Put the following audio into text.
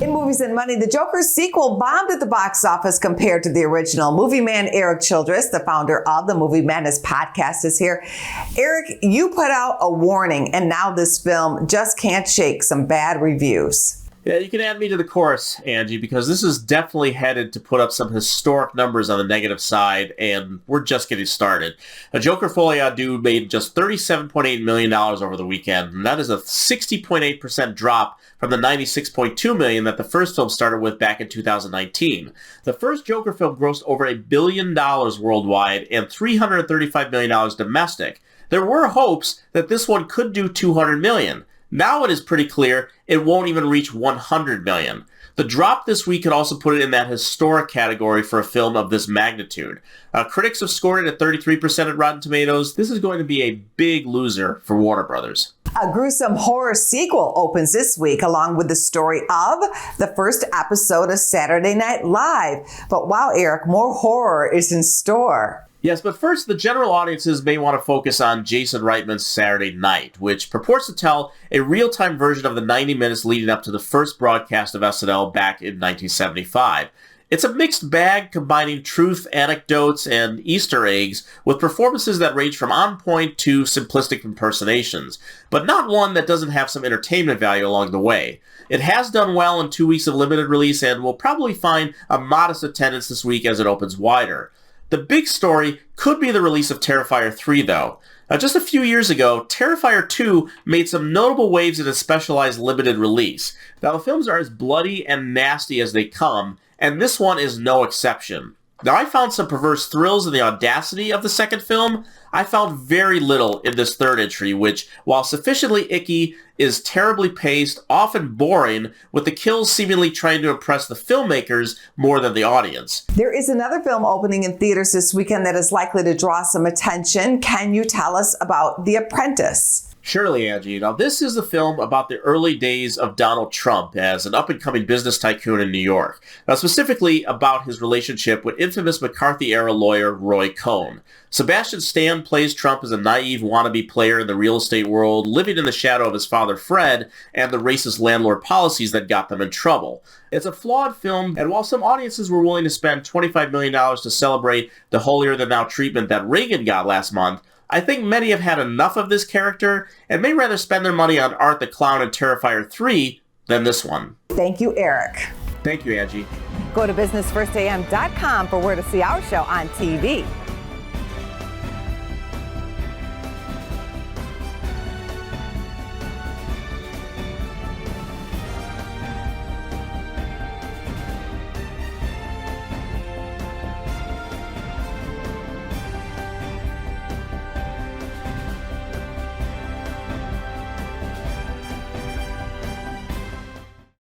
In Movies and Money, the Joker sequel bombed at the box office compared to the original. Movie man Erik Childress, the founder of the Movie Madness podcast, is here. Erik, you put out a warning, and now this film just can't shake some bad reviews. Yeah, you can add me to the chorus, Angie, because this is definitely headed to put up some historic numbers on the negative side, and we're just getting started. A Joker Folie à Deux made just $37.8 million over the weekend, and that is a 60.8% drop from the $96.2 million that the first film started with back in 2019. The first Joker film grossed over $1 billion worldwide and $335 million domestic. There were hopes that this one could do $200 million. Now it is pretty clear it won't even reach $100 million. The drop this week could also put it in that historic category for a film of this magnitude. Critics have scored it at 33% at Rotten Tomatoes. This is going to be a big loser for Warner Brothers. A gruesome horror sequel opens this week along with the story of the first episode of Saturday Night Live. But wow, Erik, more horror is in store. Yes, but first, the general audiences may want to focus on Jason Reitman's Saturday Night, which purports to tell a real-time version of the 90 minutes leading up to the first broadcast of SNL back in 1975. It's a mixed bag combining truth, anecdotes, and Easter eggs with performances that range from on-point to simplistic impersonations, but not one that doesn't have some entertainment value along the way. It has done well in 2 weeks of limited release and will probably find a modest attendance this week as it opens wider. The big story could be the release of Terrifier 3, though. Just a few years ago, Terrifier 2 made some notable waves in a specialized limited release. Now, the films are as bloody and nasty as they come, and this one is no exception. Now, I found some perverse thrills in the audacity of the second film. I found very little in this third entry, which, while sufficiently icky, is terribly paced, often boring, with the kills seemingly trying to impress the filmmakers more than the audience. There is another film opening in theaters this weekend that is likely to draw some attention. Can you tell us about The Apprentice? Surely, Angie. Now, this is a film about the early days of Donald Trump as an up-and-coming business tycoon in New York. Now, specifically about his relationship with infamous McCarthy-era lawyer Roy Cohn. Sebastian Stan plays Trump as a naive wannabe player in the real estate world, living in the shadow of his father Fred and the racist landlord policies that got them in trouble. It's a flawed film, and while some audiences were willing to spend $25 million to celebrate the holier-than-thou treatment that Reagan got last month, I think many have had enough of this character and may rather spend their money on Art the Clown and Terrifier 3 than this one. Thank you, Erik. Thank you, Angie. Go to businessfirstam.com for where to see our show on TV.